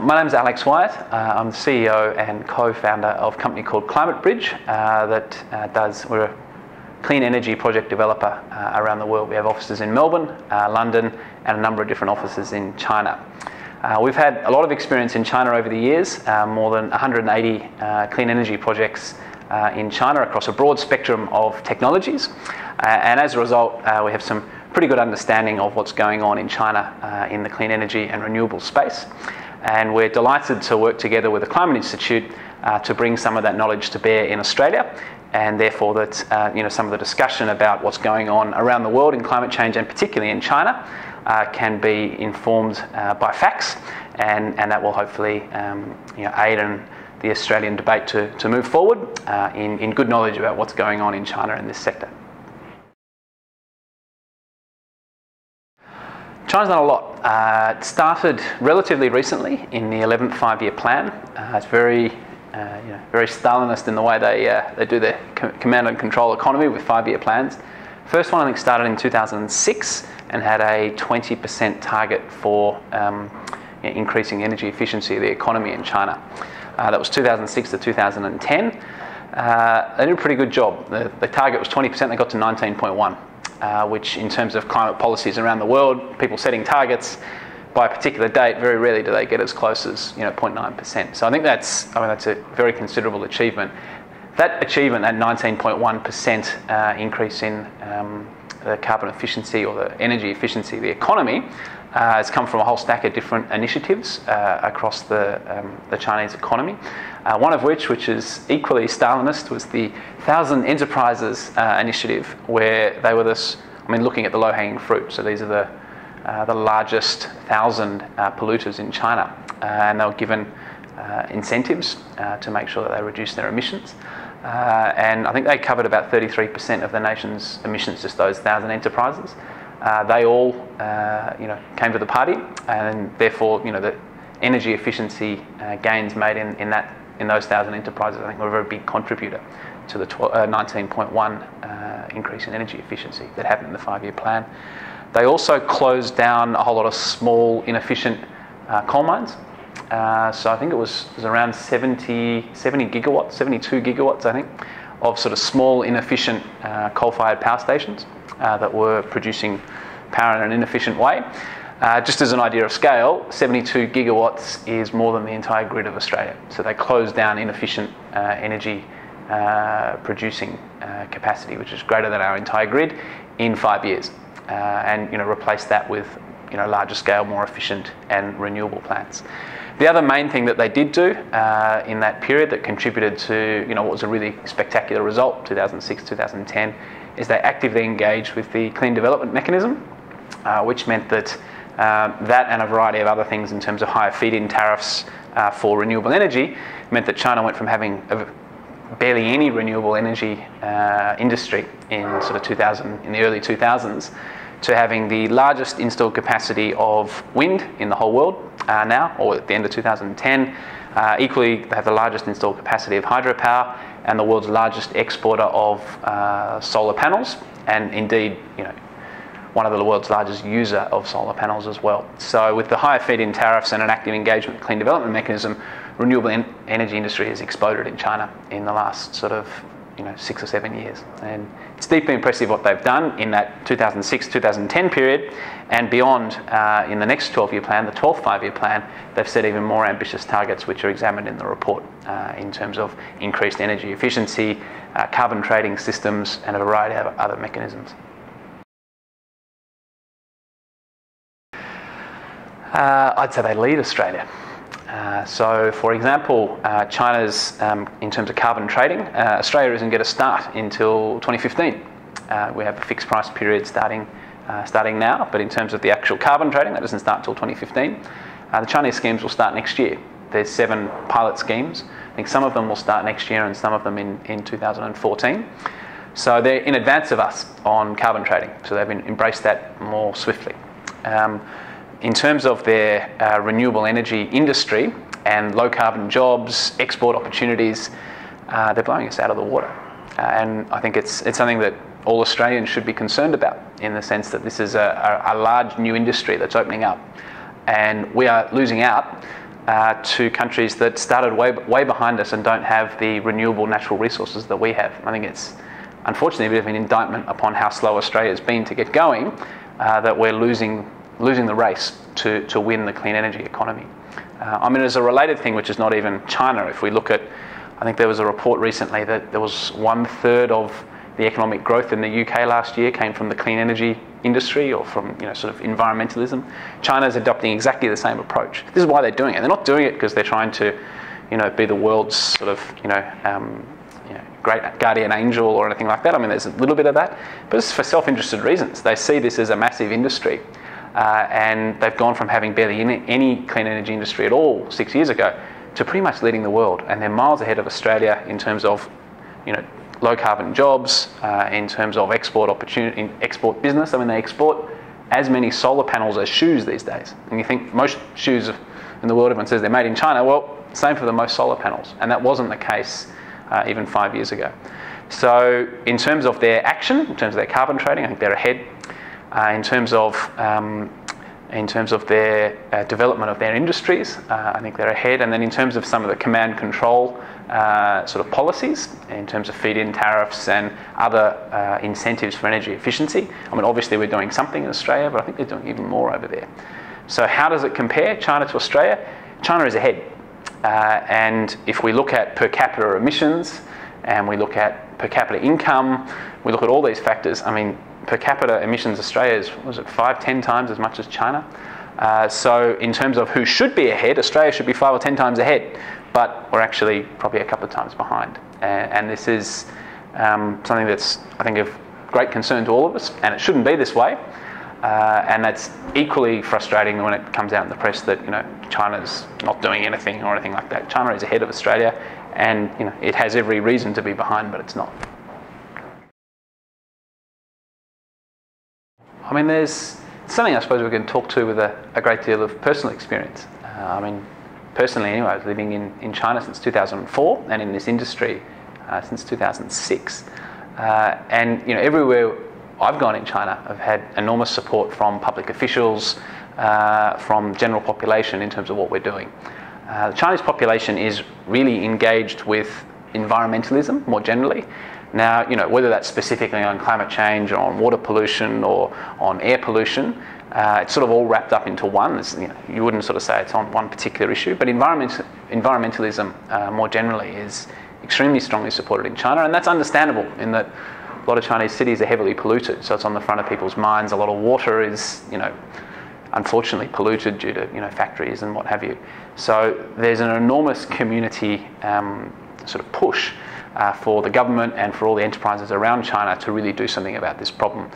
My name is Alex Wyatt. I'm the CEO and co-founder of a company called Climate Bridge we're a clean energy project developer around the world. We have offices in Melbourne, London, and a number of different offices in China. We've had a lot of experience in China over the years, more than 180 clean energy projects in China across a broad spectrum of technologies. And as a result, we have some pretty good understanding of what's going on in China in the clean energy and renewable space. And we're delighted to work together with the Climate Institute to bring some of that knowledge to bear in Australia, and therefore that some of the discussion about what's going on around the world in climate change, and particularly in China, can be informed by facts, and that will hopefully aid in the Australian debate to move forward in good knowledge about what's going on in China in this sector. China's done a lot. It started relatively recently in the 11th five-year plan. It's very Stalinist in the way they do their command and control economy with five-year plans. First one I think started in 2006 and had a 20% target for increasing energy efficiency of the economy in China. That was 2006 to 2010. They did a pretty good job. The target was 20%, they got to 19.1%. Which in terms of climate policies around the world, people setting targets by a particular date, very rarely do they get as close as 0.9%. So I think that's a very considerable achievement. That achievement, that 19.1% increase in the carbon efficiency or the energy efficiency of the economy has come from a whole stack of different initiatives across the Chinese economy. One of which is equally Stalinist, was the 1,000 Enterprises initiative, where they were looking at the low-hanging fruit. So these are the largest 1,000 polluters in China, and they were given incentives to make sure that they reduce their emissions. And I think they covered about 33% of the nation's emissions, just those 1,000 enterprises. They all, came to the party, and therefore, the energy efficiency gains made in those 1,000 enterprises, I think, were a very big contributor to the 19.1 increase in energy efficiency that happened in the five-year plan. They also closed down a whole lot of small, inefficient coal mines. So I think it was around 70 gigawatts, 72 gigawatts, I think, of sort of small, inefficient coal-fired power stations that were producing power in an inefficient way. Just as an idea of scale, 72 gigawatts is more than the entire grid of Australia. So they closed down inefficient energy producing capacity, which is greater than our entire grid, in 5 years, and replaced that with larger scale, more efficient and renewable plants. The other main thing that they did do in that period that contributed to what was a really spectacular result, 2006, 2010, is they actively engaged with the Clean Development Mechanism, which meant that that and a variety of other things in terms of higher feed-in tariffs for renewable energy meant that China went from having barely any renewable energy industry in in the early 2000s to having the largest installed capacity of wind in the whole world now, or at the end of 2010. Equally, they have the largest installed capacity of hydropower and the world's largest exporter of solar panels, and indeed, one of the world's largest user of solar panels as well. So with the higher feed-in tariffs and an active engagement with the Clean Development Mechanism, renewable energy industry has exploded in China in the last 6 or 7 years. And it's deeply impressive what they've done in that 2006-2010 period, and beyond in the next 12-year plan, the 12th five-year plan, they've set even more ambitious targets, which are examined in the report in terms of increased energy efficiency, carbon trading systems, and a variety of other mechanisms. I'd say they lead Australia. So, for example, China's, in terms of carbon trading, Australia isn't going to start until 2015. We have a fixed price period starting now, but in terms of the actual carbon trading, that doesn't start until 2015. The Chinese schemes will start next year. There's 7 pilot schemes. I think some of them will start next year and some of them in 2014. So they're in advance of us on carbon trading, so they've embraced that more swiftly. In terms of their renewable energy industry and low carbon jobs, export opportunities, they're blowing us out of the water. And I think it's something that all Australians should be concerned about, in the sense that this is a large new industry that's opening up. And we are losing out to countries that started way behind us and don't have the renewable natural resources that we have. I think it's unfortunately a bit of an indictment upon how slow Australia's been to get going, that we're losing the race to win the clean energy economy. I mean, there's a related thing, which is not even China. If we look at, I think there was a report recently that there was 1/3 of the economic growth in the UK last year came from the clean energy industry, or from sort of environmentalism. China's adopting exactly the same approach. This is why they're doing it. They're not doing it because they're trying to be the world's sort of great guardian angel or anything like that. I mean, there's a little bit of that, but it's for self-interested reasons. They see this as a massive industry, and they've gone from having barely any clean energy industry at all 6 years ago to pretty much leading the world, and they're miles ahead of Australia in terms of low carbon jobs, in terms of export opportunity, export business. I mean, they export as many solar panels as shoes these days. And you think most shoes in the world, everyone says they're made in China. Well, same for the most solar panels, and that wasn't the case even 5 years ago. So in terms of their action, in terms of their carbon trading, I think they're ahead. In terms of their development of their industries, I think they're ahead. And then in terms of some of the command control sort of policies, in terms of feed-in tariffs and other incentives for energy efficiency, I mean, obviously we're doing something in Australia, but I think they're doing even more over there. So how does it compare, China to Australia? China is ahead. And if we look at per capita emissions, and we look at per capita income, we look at all these factors, I mean, per capita emissions, Australia is, 5-10 times as much as China. So in terms of who should be ahead, Australia should be 5 or 10 times ahead, but we're actually probably a couple of times behind. And this is something that's, I think, of great concern to all of us, and it shouldn't be this way. And that's equally frustrating when it comes out in the press that China's not doing anything or anything like that. China is ahead of Australia, and it has every reason to be behind, but it's not. I mean, there's something I suppose we can talk to with a great deal of personal experience. I mean, personally anyway, I was living in China since 2004 and in this industry since 2006. And everywhere I've gone in China, I've had enormous support from public officials, from general population in terms of what we're doing. The Chinese population is really engaged with environmentalism more generally. Now, whether that's specifically on climate change or on water pollution or on air pollution, it's sort of all wrapped up into one. You wouldn't sort of say it's on one particular issue, but environmentalism more generally is extremely strongly supported in China, and that's understandable in that a lot of Chinese cities are heavily polluted, so it's on the front of people's minds. A lot of water is, unfortunately polluted due to, factories and what have you. So there's an enormous community sort of push for the government and for all the enterprises around China to really do something about this problem.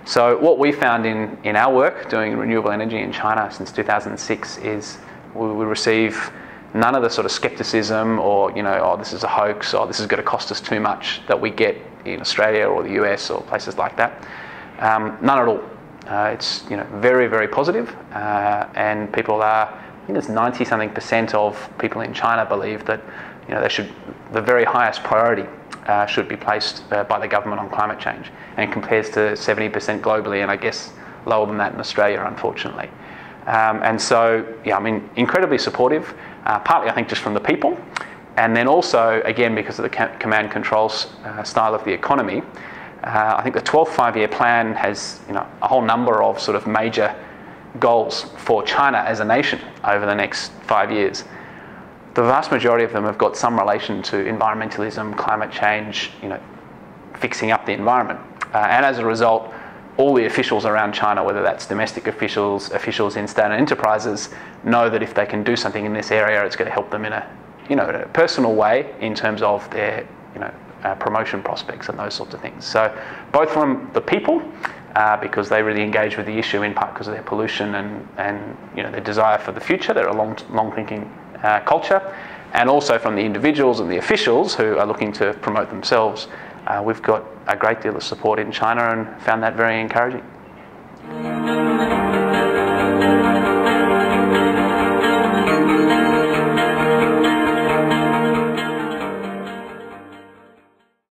So what we found in our work doing renewable energy in China since 2006 is we receive none of the sort of skepticism or, oh, this is a hoax, or this is going to cost us too much that we get in Australia or the US or places like that. None at all. It's very, very positive, and people are, I think it's 90-something% of people in China believe that the very highest priority should be placed by the government on climate change, and it compares to 70% globally, and I guess lower than that in Australia, unfortunately. And so, I mean, incredibly supportive, partly I think just from the people, and then also, again, because of the command control style of the economy. I think the 12th five-year plan has a whole number of sort of major goals for China as a nation over the next 5 years. The vast majority of them have got some relation to environmentalism, climate change, fixing up the environment. And as a result, all the officials around China, whether that's domestic officials, officials in state enterprises, know that if they can do something in this area, it's going to help them in a personal way in terms of their, promotion prospects and those sorts of things. So both from the people, because they really engage with the issue in part because of their pollution and their desire for the future, they're a long-thinking culture, and also from the individuals and the officials who are looking to promote themselves. We've got a great deal of support in China and found that very encouraging.